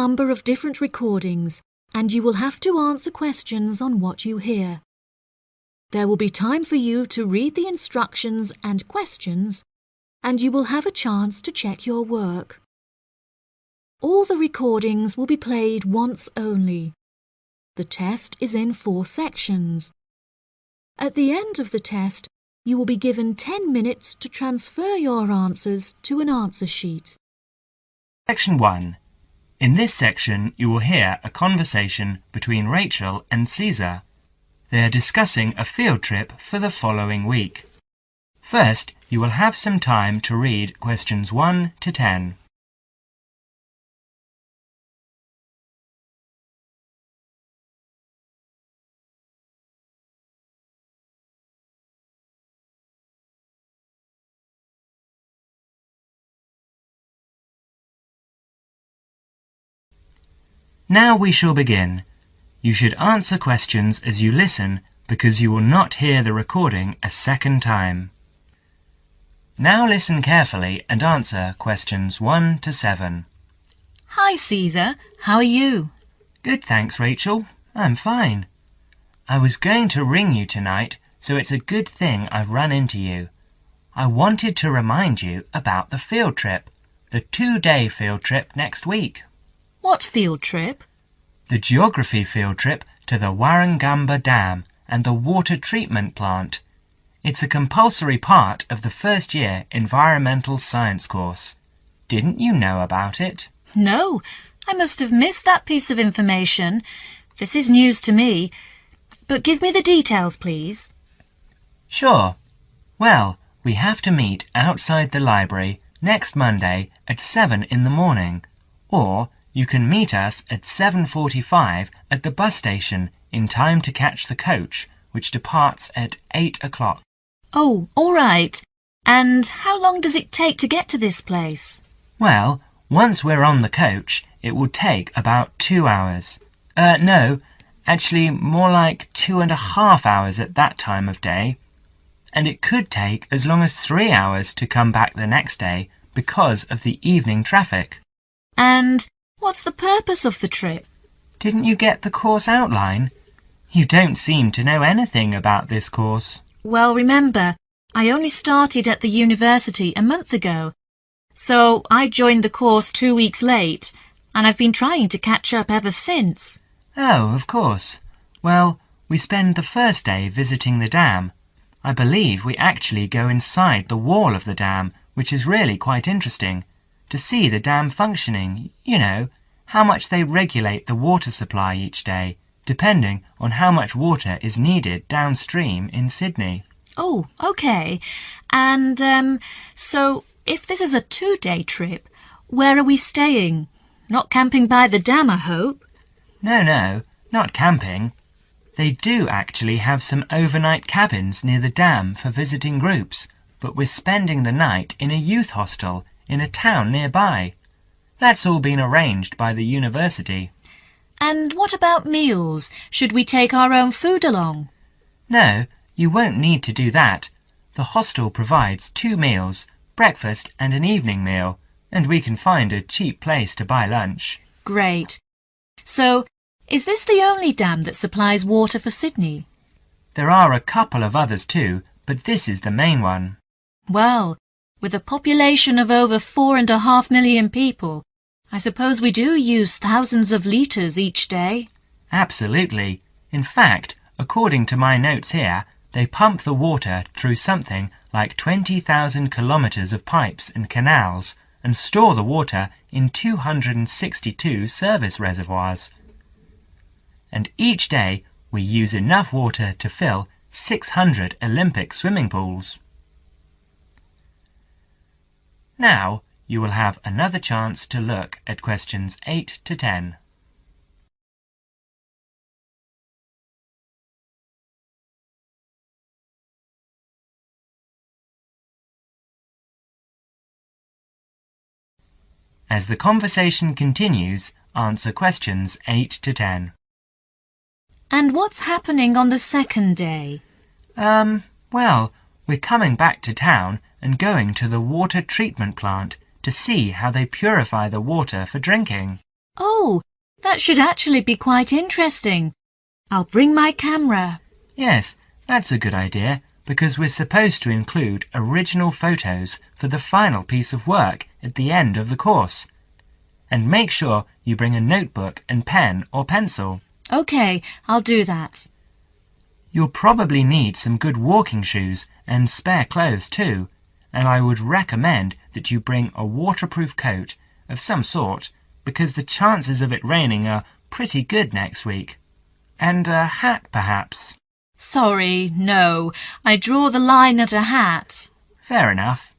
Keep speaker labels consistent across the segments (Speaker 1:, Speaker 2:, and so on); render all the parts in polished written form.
Speaker 1: number of different recordings, and you will have to answer questions on what you hear. There will be time for you to read the instructions and questions, and you will have a chance to check your work. All the recordings will be played once only. The test is in 4 sections. At the end of the test, you will be given 10 minutes to transfer your answers to an answer sheet.
Speaker 2: Section 1. In this section, you will hear a conversation between Rachel and Caesar. They are discussing a field trip for the following week. First, you will have some time to read questions 1 to 10. Now we shall begin. You should answer questions as you listen because you will not hear the recording a second time. Now listen carefully and answer questions 1 to 7.
Speaker 3: Hi, Caesar. How are you?
Speaker 2: Good, thanks, Rachel. I'm fine. I was going to ring you tonight, so it's a good thing I've run into you. I wanted to remind you about the field trip, the 2-day field trip next week.
Speaker 3: What field trip?
Speaker 2: The geography field trip to the Warragamba Dam and the water treatment plant. It's a compulsory part of the first year environmental science course. Didn't you know about it?
Speaker 3: No, I must have missed that piece of information. This is news to me. But give me the details, please.
Speaker 2: Sure. Well, we have to meet outside the library next Monday at 7 in the morning, or you can meet us at 7:45 at the bus station in time to catch the coach, which departs at 8 o'clock.
Speaker 3: Oh, all right. And how long does it take to get to this place?
Speaker 2: Well, once we're on the coach, it will take about 2 hours. No, actually more like 2.5 hours at that time of day. And it could take as long as 3 hours to come back the next day because of the evening traffic.
Speaker 3: And what's the purpose of the trip?
Speaker 2: Didn't you get the course outline? You don't seem to know anything about this course.
Speaker 3: Well, remember, I only started at the university a month ago, so I joined the course 2 weeks late, and I've been trying to catch up ever since.
Speaker 2: Oh, of course. Well, we spend the first day visiting the dam. I believe we actually go inside the wall of the dam, which is really quite interesting, to see the dam functioning, you know, how much they regulate the water supply each day, depending on how much water is needed downstream in Sydney.
Speaker 3: Oh, okay. And, so if this is a 2-day trip, where are we staying? Not camping by the dam, I hope?
Speaker 2: No, not camping. They do actually have some overnight cabins near the dam for visiting groups, but we're spending the night in a youth hostel in a town nearby. That's all been arranged by the university.
Speaker 3: And what about meals? Should we take our own food along?
Speaker 2: No, you won't need to do that. The hostel provides 2 meals, breakfast and an evening meal, and we can find a cheap place to buy lunch.
Speaker 3: Great. So, is this the only dam that supplies water for Sydney?
Speaker 2: There are a couple of others too, but this is the main one.
Speaker 3: Well, with a population of over 4.5 million people, I suppose we do use thousands of litres each day.
Speaker 2: Absolutely. In fact, according to my notes here, they pump the water through something like 20,000 kilometres of pipes and canals and store the water in 262 service reservoirs. And each day we use enough water to fill 600 Olympic swimming pools. Now you will have another chance to look at questions 8 to 10. As the conversation continues, answer questions 8 to 10.
Speaker 3: And what's happening on the second day?
Speaker 2: Well, we're coming back to town and going to the water treatment plant to see how they purify the water for drinking.
Speaker 3: Oh, that should actually be quite interesting. I'll bring my camera.
Speaker 2: Yes, that's a good idea, because we're supposed to include original photos for the final piece of work at the end of the course. And make sure you bring a notebook and pen or pencil.
Speaker 3: OK, I'll do that.
Speaker 2: You'll probably need some good walking shoes and spare clothes too, and I would recommend that you bring a waterproof coat of some sort, because the chances of it raining are pretty good next week. And a hat, perhaps.
Speaker 3: Sorry, no. I draw the line at a hat.
Speaker 2: Fair enough.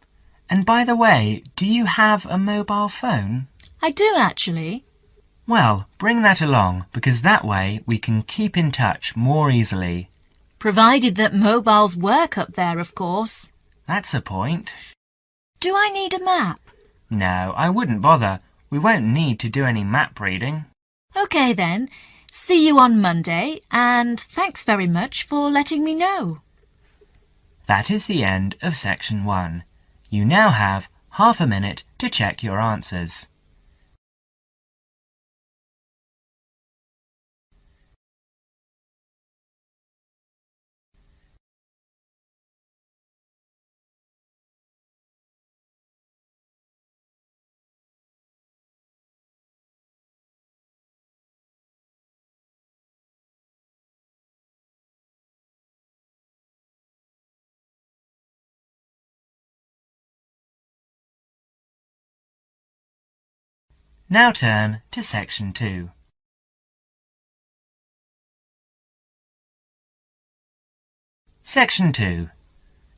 Speaker 2: And by the way, do you have a mobile phone?
Speaker 3: I do, actually.
Speaker 2: Well, bring that along, because that way we can keep in touch more easily.
Speaker 3: Provided that mobiles work up there, of course.
Speaker 2: That's a point.
Speaker 3: Do I need a map?
Speaker 2: No, I wouldn't bother. We won't need to do any map reading.
Speaker 3: OK then. See you on Monday, and thanks very much for letting me know.
Speaker 2: That is the end of section 1. You now have half a minute to check your answers. Now turn to section 2. Section 2.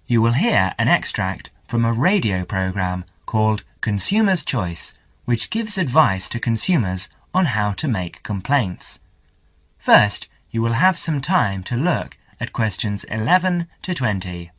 Speaker 2: You will hear an extract from a radio program called Consumer's Choice, which gives advice to consumers on how to make complaints. First, you will have some time to look at questions 11 to 20.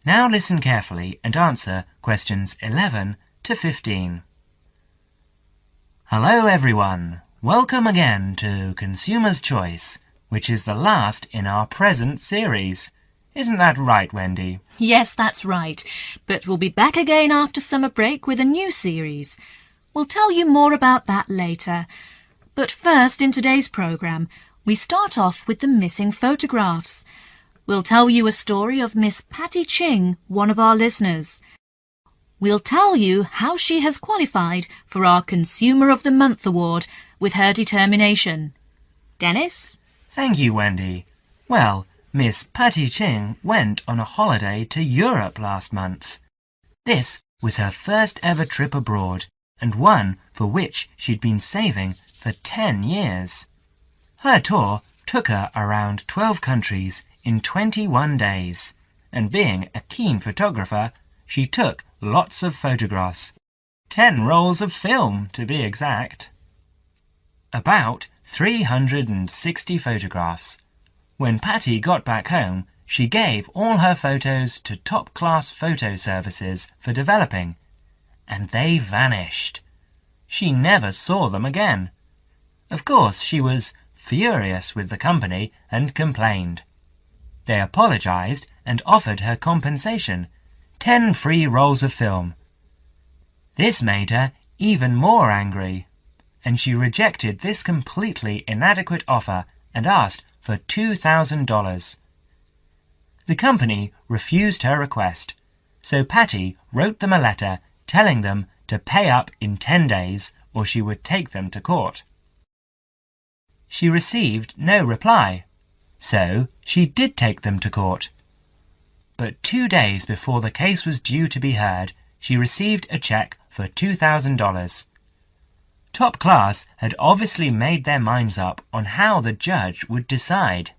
Speaker 2: Now listen carefully and answer questions 11 to 15. Hello everyone! Welcome again to Consumer's Choice, which is the last in our present series. Isn't that right, Wendy?
Speaker 3: Yes, that's right. But we'll be back again after summer break with a new series. We'll tell you more about that later. But first, in today's programme, we start off with the missing photographs. We'll tell you a story of Miss Patty Ching, one of our listeners. We'll tell you how she has qualified for our Consumer of the Month award with her determination. Dennis?
Speaker 2: Thank you, Wendy. Well, Miss Patty Ching went on a holiday to Europe last month. This was her first ever trip abroad, and one for which she'd been saving for 10 years. Her tour took her around 12 countries in 21 days, and being a keen photographer, she took lots of photographs. 10 rolls of film, to be exact. About 360 photographs. When Patty got back home, she gave all her photos to top-class photo services for developing, and they vanished. She never saw them again. Of course, she was furious with the company and complained. They apologized and offered her compensation, 10 free rolls of film. This made her even more angry, and she rejected this completely inadequate offer and asked for $2,000. The company refused her request, so Patty wrote them a letter telling them to pay up in 10 days or she would take them to court. She received no reply, so she did take them to court. But 2 days before the case was due to be heard, she received a check for $2,000. Top Class had obviously made their minds up on how the judge would decide.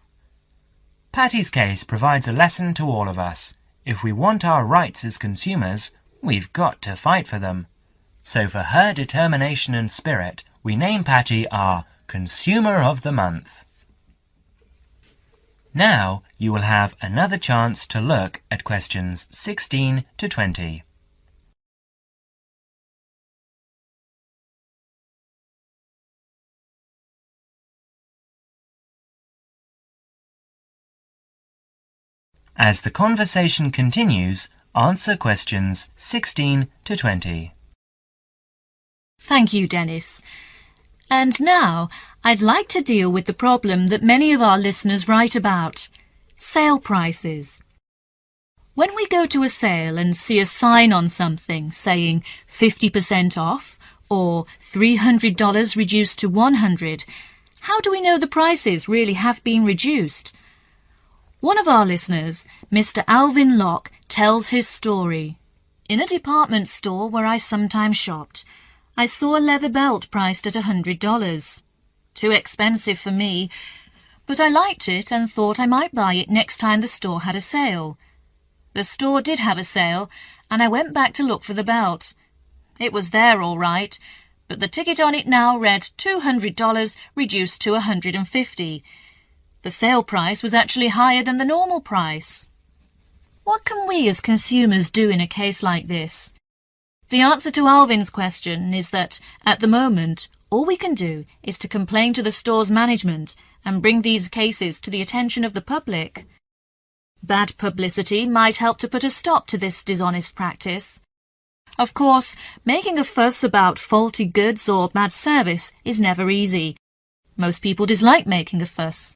Speaker 2: Patty's case provides a lesson to all of us. If we want our rights as consumers, we've got to fight for them. So for her determination and spirit, we name Patty our Consumer of the Month. Now you will have another chance to look at questions 16 to 20. As the conversation continues, answer questions 16 to 20.
Speaker 3: Thank you, Dennis. And now I'd like to deal with the problem that many of our listeners write about: sale prices. When we go to a sale and see a sign on something saying 50% off or $300 reduced to $100, how do we know the prices really have been reduced? One of our listeners, Mr. Alvin Locke, tells his story. In a department store where I sometimes shopped, I saw a leather belt priced at $100. Too expensive for me, but I liked it and thought I might buy it next time the store had a sale. The store did have a sale, and I went back to look for the belt. It was there all right, but the ticket on it now read $200 reduced to $150. The sale price was actually higher than the normal price. What can we as consumers do in a case like this? The answer to Alvin's question is that, at the moment, all we can do is to complain to the store's management and bring these cases to the attention of the public. Bad publicity might help to put a stop to this dishonest practice. Of course, making a fuss about faulty goods or bad service is never easy. Most people dislike making a fuss.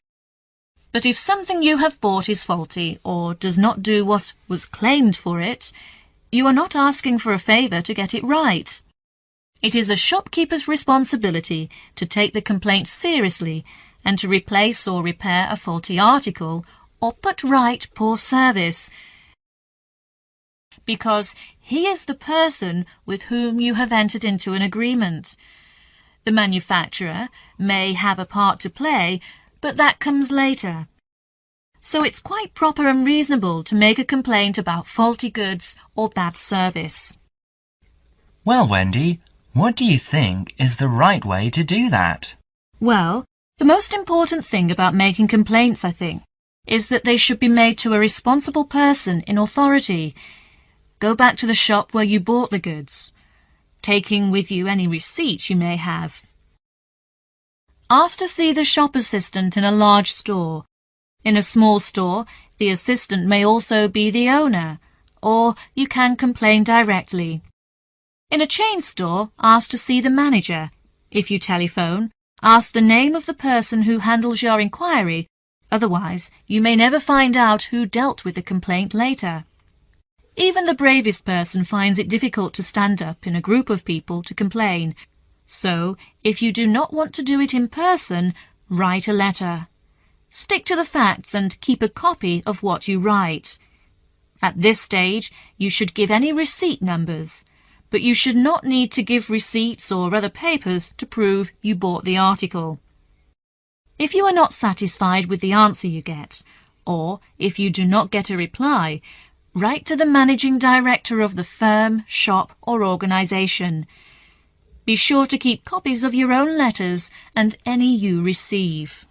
Speaker 3: But if something you have bought is faulty or does not do what was claimed for it, you are not asking for a favour to get it right. It is the shopkeeper's responsibility to take the complaint seriously and to replace or repair a faulty article or put right poor service, because he is the person with whom you have entered into an agreement. The manufacturer may have a part to play, but that comes later. So it's quite proper and reasonable to make a complaint about faulty goods or bad service.
Speaker 2: Well, Wendy, what do you think is the right way to do that?
Speaker 3: Well, the most important thing about making complaints, I think, is that they should be made to a responsible person in authority. Go back to the shop where you bought the goods, taking with you any receipt you may have. Ask to see the shop assistant in a large store. In a small store, the assistant may also be the owner, or you can complain directly. In a chain store, ask to see the manager. If you telephone, ask the name of the person who handles your inquiry. Otherwise, you may never find out who dealt with the complaint later. Even the bravest person finds it difficult to stand up in a group of people to complain. So, if you do not want to do it in person, write a letter. Stick to the facts and keep a copy of what you write. At this stage, you should give any receipt numbers, but you should not need to give receipts or other papers to prove you bought the article. If you are not satisfied with the answer you get, or if you do not get a reply, write to the managing director of the firm, shop, or organisation. Be sure to keep copies of your own letters and any you receive.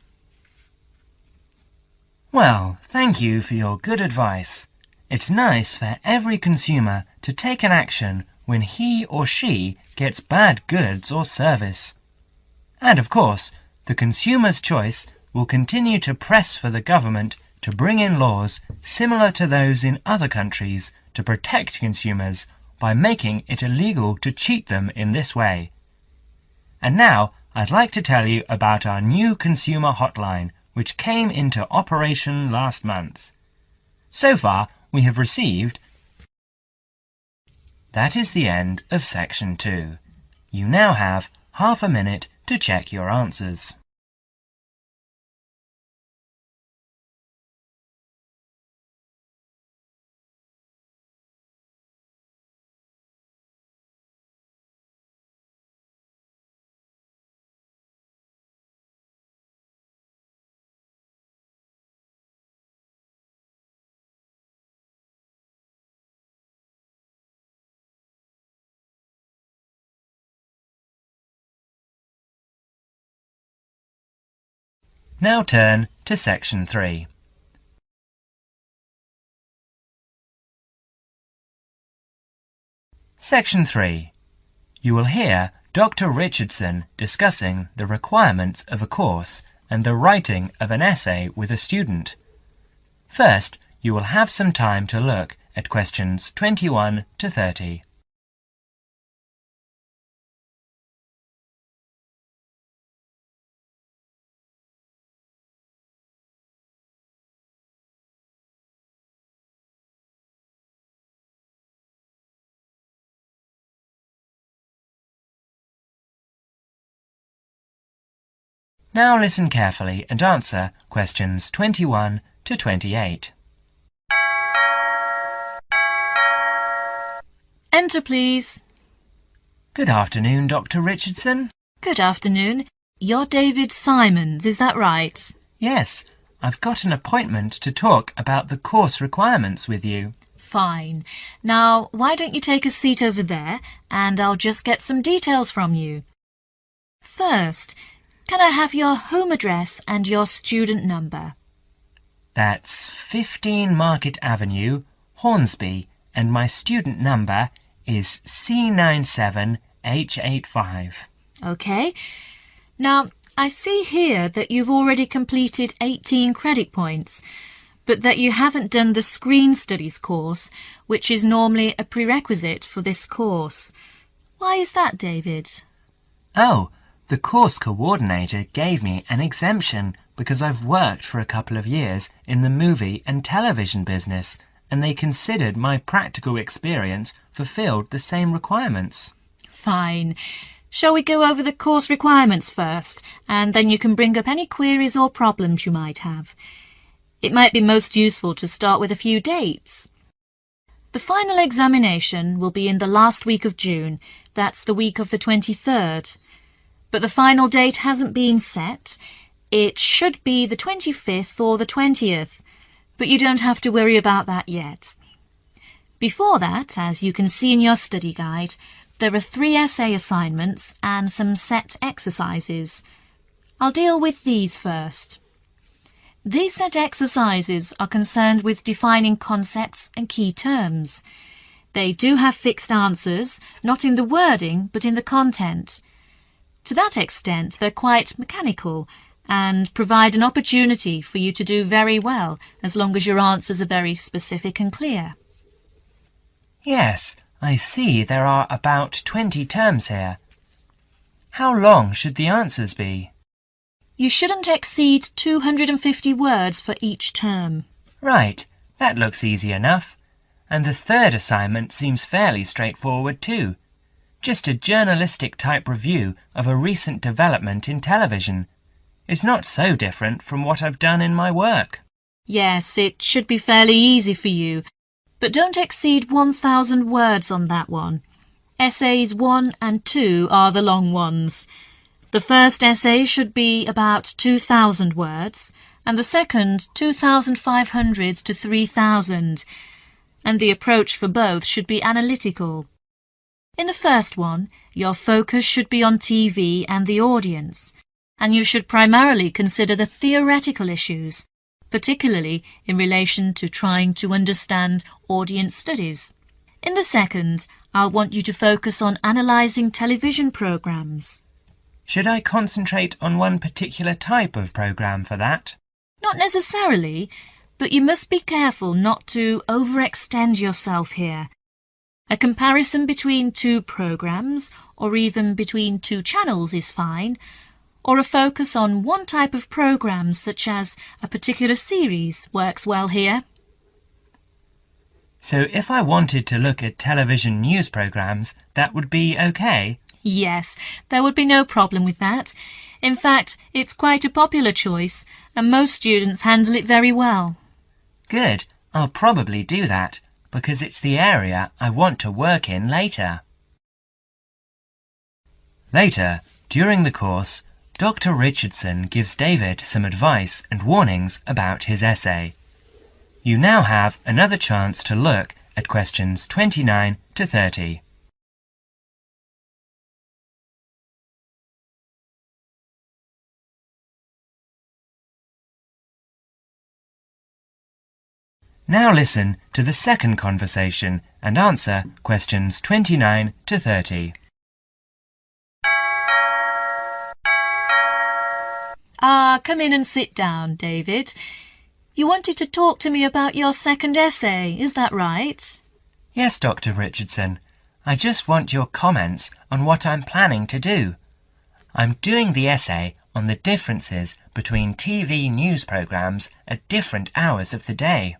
Speaker 2: Well, thank you for your good advice. It's nice for every consumer to take an action when he or she gets bad goods or service. And of course, the consumer's choice will continue to press for the government to bring in laws similar to those in other countries to protect consumers by making it illegal to cheat them in this way. And now I'd like to tell you about our new consumer hotline, which came into operation last month. So far, we have received... That is the end of section 2. You now have half a minute to check your answers. Now turn to section 3. Section 3. You will hear Dr. Richardson discussing the requirements of a course and the writing of an essay with a student. First, you will have some time to look at questions 21 to 30. Now listen carefully and answer questions 21 to 28.
Speaker 3: Enter, please.
Speaker 2: Good afternoon, Dr. Richardson.
Speaker 3: Good afternoon. You're David Simons, is that right?
Speaker 2: Yes, I've got an appointment to talk about the course requirements with you.
Speaker 3: Fine. Now, why don't you take a seat over there and I'll just get some details from you. First, can I have your home address and your student number?
Speaker 2: That's 15 Market Avenue, Hornsby, and my student number is C97H85.
Speaker 3: OK. Now, I see here that you've already completed 18 credit points, but that you haven't done the Screen Studies course, which is normally a prerequisite for this course. Why is that, David?
Speaker 2: Oh, the course coordinator gave me an exemption because I've worked for a couple of years in the movie and television business, and they considered my practical experience fulfilled the same requirements.
Speaker 3: Fine. Shall we go over the course requirements first, and then you can bring up any queries or problems you might have? It might be most useful to start with a few dates. The final examination will be in the last week of June. That's the week of the 23rd. But the final date hasn't been set. It should be the 25th or the 20th, but you don't have to worry about that yet. Before that, as you can see in your study guide, there are 3 essay assignments and some set exercises. I'll deal with these first. These set exercises are concerned with defining concepts and key terms. They do have fixed answers, not in the wording, but in the content. To that extent, they're quite mechanical and provide an opportunity for you to do very well, as long as your answers are very specific and clear.
Speaker 2: Yes, I see there are about 20 terms here. How long should the answers be?
Speaker 3: You shouldn't exceed 250 words for each term.
Speaker 2: Right, that looks easy enough. And the third assignment seems fairly straightforward too. Just a journalistic type review of a recent development in television. It's not so different from what I've done in my work.
Speaker 3: Yes, it should be fairly easy for you, but don't exceed 1,000 words on that one. Essays 1 and 2 are the long ones. The first essay should be about 2,000 words, and the second 2,500 to 3,000, and the approach for both should be analytical. In the first one, your focus should be on TV and the audience, and you should primarily consider the theoretical issues, particularly in relation to trying to understand audience studies. In the second, I'll want you to focus on analysing television programmes.
Speaker 2: Should I concentrate on one particular type of programme for that?
Speaker 3: Not necessarily, but you must be careful not to overextend yourself here. A comparison between 2 programmes, or even between 2 channels is fine, or a focus on one type of programme such as a particular series works well here.
Speaker 2: So if I wanted to look at television news programmes, that would be okay?
Speaker 3: Yes, there would be no problem with that. In fact, it's quite a popular choice, and most students handle it very well.
Speaker 2: Good, I'll probably do that, because it's the area I want to work in later. Later, during the course, Dr. Richardson gives David some advice and warnings about his essay. You now have another chance to look at questions 29 to 30. Now listen to the second conversation and answer questions 29 to 30.
Speaker 3: Come in and sit down, David. You wanted to talk to me about your second essay, is that right?
Speaker 2: Yes, Dr. Richardson. I just want your comments on what I'm planning to do. I'm doing the essay on the differences between TV news programmes at different hours of the day.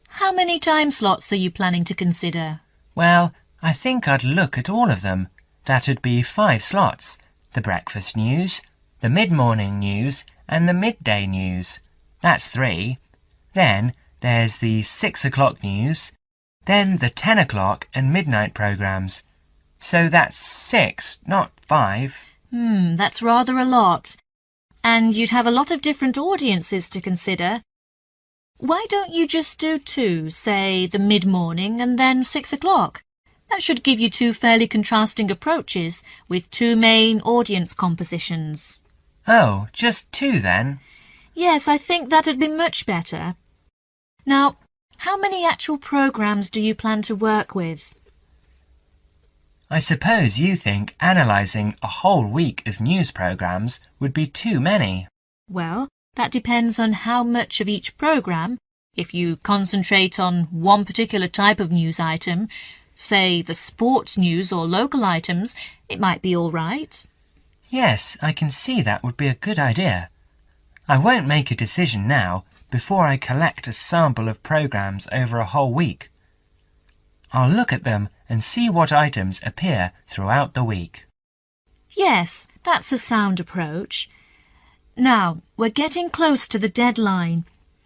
Speaker 3: How many time slots are you planning to consider?
Speaker 2: Well, I think I'd look at all of them. That'd be 5 slots: the breakfast news, the mid-morning news and the midday news. That's 3. Then there's the 6 o'clock news, then the 10 o'clock and midnight programmes. So that's 6, not 5.
Speaker 3: That's rather a lot. And you'd have a lot of different audiences to consider. Why don't you just do 2, say the mid-morning and then 6 o'clock? That should give you 2 fairly contrasting approaches with 2 main audience compositions.
Speaker 2: Oh, just 2 then?
Speaker 3: Yes, I think that'd be much better. Now, how many actual programmes do you plan to work with?
Speaker 2: I suppose you think analysing a whole week of news programmes would be too many.
Speaker 3: Well, that depends on how much of each programme. If you concentrate on one particular type of news item, say the sports news or local items, it might be all right.
Speaker 2: Yes, I can see that would be a good idea. I won't make a decision now before I collect a sample of programmes over a whole week. I'll look at them and see what items appear throughout the week.
Speaker 3: Yes, that's a sound approach. Now, we're getting close to the deadline.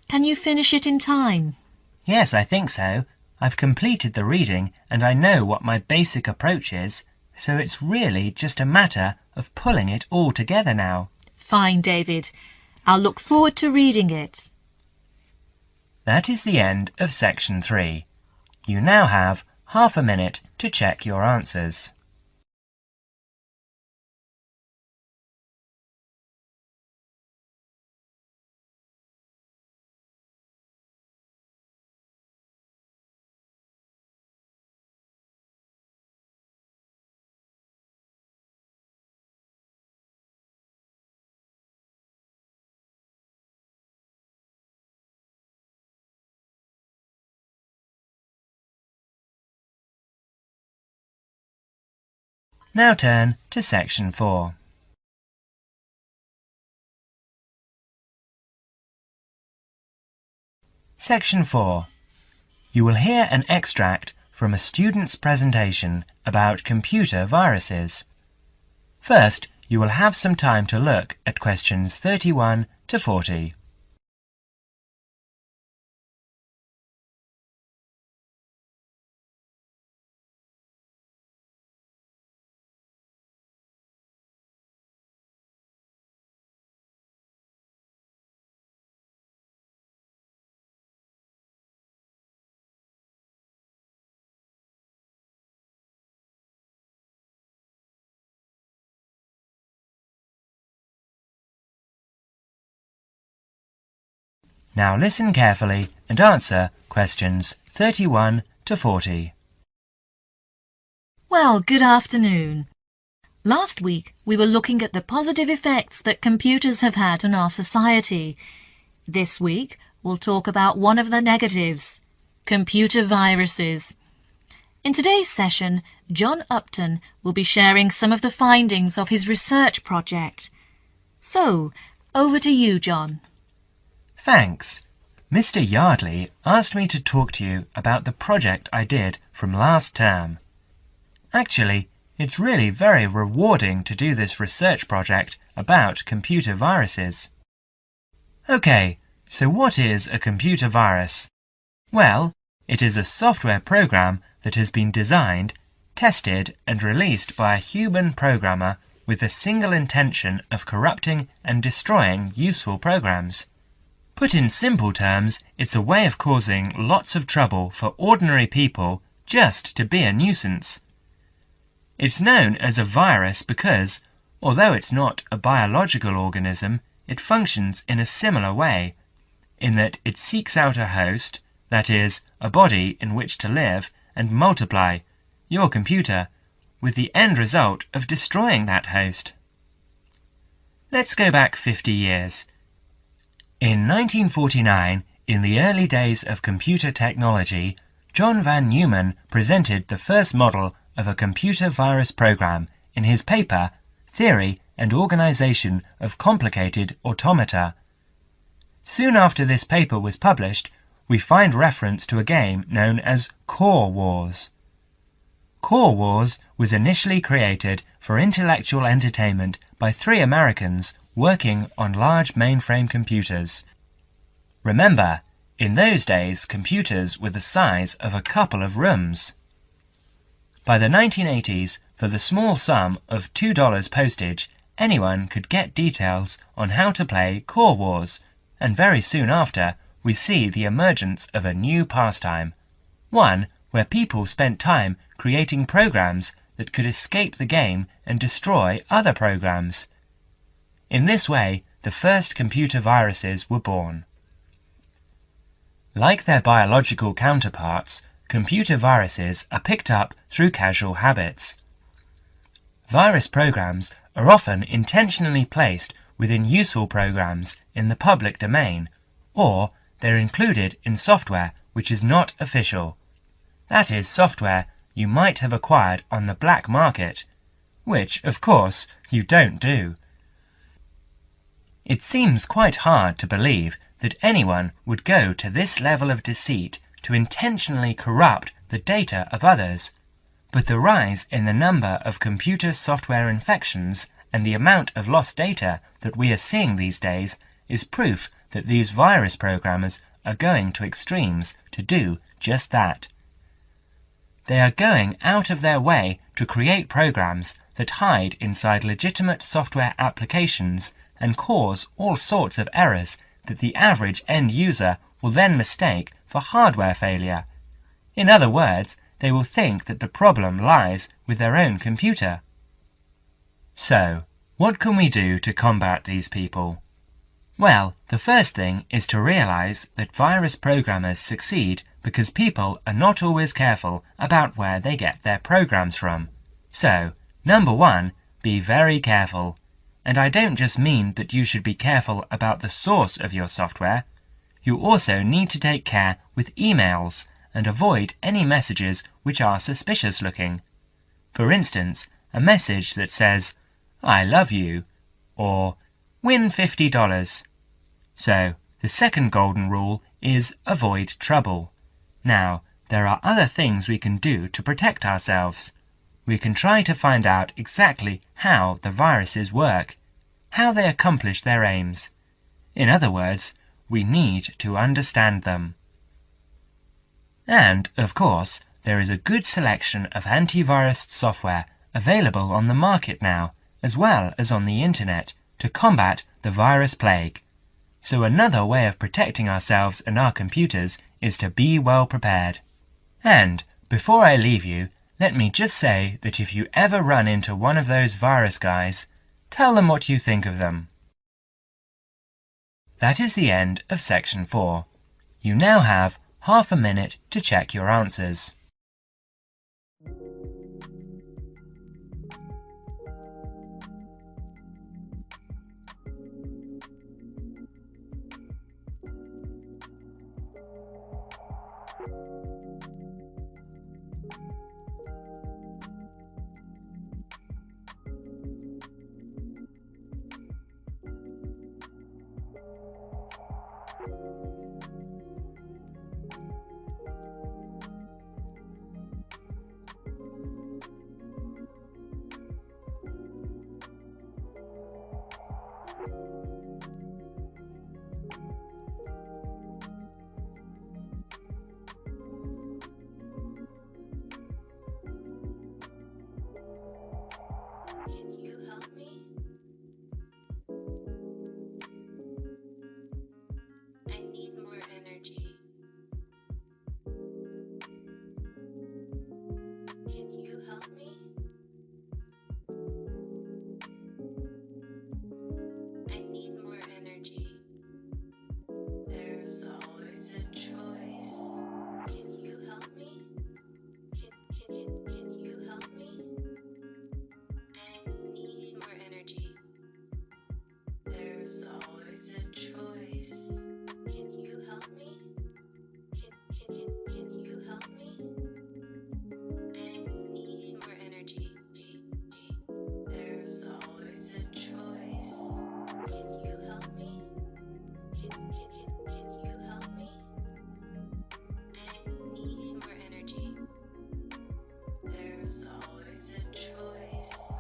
Speaker 3: Can you finish it in time?
Speaker 2: Yes, I think so. I've completed the reading and I know what my basic approach is, so it's really just a matter of pulling it all together now.
Speaker 3: Fine, David. I'll look forward to reading it.
Speaker 2: That is the end of section 3. You now have half a minute to check your answers. Now turn to section 4. Section 4. You will hear an extract from a student's presentation about computer viruses. First, you will have some time to look at questions 31 to 40. Now listen carefully and answer questions 31 to 40.
Speaker 3: Well, good afternoon. Last week we were looking at the positive effects that computers have had on our society. This week we'll talk about one of the negatives, computer viruses. In today's session, John Upton will be sharing some of the findings of his research project. So, over to you, John.
Speaker 2: Thanks. Mr. Yardley asked me to talk to you about the project I did from last term. Actually, it's really very rewarding to do this research project about computer viruses. Okay, so what is a computer virus? Well, it is a software program that has been designed, tested and released by a human programmer with the single intention of corrupting and destroying useful programs. Put in simple terms, it's a way of causing lots of trouble for ordinary people just to be a nuisance. It's known as a virus because, although it's not a biological organism, it functions in a similar way, in that it seeks out a host, that is, a body in which to live, and multiply your computer, with the end result of destroying that host. Let's go back 50 years. In 1949, in the early days of computer technology, John van Neumann presented the first model of a computer virus program in his paper, Theory and Organization of Complicated Automata. Soon after this paper was published, we find reference to a game known as Core Wars. Core Wars was initially created for intellectual entertainment by 3 Americans working on large mainframe computers. Remember, in those days computers were the size of a couple of rooms. By the 1980s, for the small sum of $2 postage, anyone could get details on how to play Core Wars, and very soon after, we see the emergence of a new pastime, one where people spent time creating programs that could escape the game and destroy other programs. In this way, the first computer viruses were born. Like their biological counterparts, computer viruses are picked up through casual habits. Virus programs are often intentionally placed within useful programs in the public domain, or they're included in software which is not official. That is software you might have acquired on the black market, which, of course, you don't do. It seems quite hard to believe that anyone would go to this level of deceit to intentionally corrupt the data of others, but the rise in the number of computer software infections and the amount of lost data that we are seeing these days is proof that these virus programmers are going to extremes to do just that. They are going out of their way to create programs that hide inside legitimate software applications and cause all sorts of errors that the average end user will then mistake for hardware failure. In other words, they will think that the problem lies with their own computer. So, what can we do to combat these people? Well, the first thing is to realize that virus programmers succeed because people are not always careful about where they get their programs from. So, number 1, be very careful. And I don't just mean that you should be careful about the source of your software. You also need to take care with emails and avoid any messages which are suspicious looking. For instance, a message that says, "I love you," or "Win $50. So, the second golden rule is avoid trouble. Now, there are other things we can do to protect ourselves. We can try to find out exactly how the viruses work, how they accomplish their aims. In other words, we need to understand them. And, of course, there is a good selection of antivirus software available on the market now, as well as on the internet, to combat the virus plague. So another way of protecting ourselves and our computers is to be well prepared. And, before I leave you, let me just say that if you ever run into one of those virus guys, tell them what you think of them. That is the end of section 4. You now have half a minute to check your answers.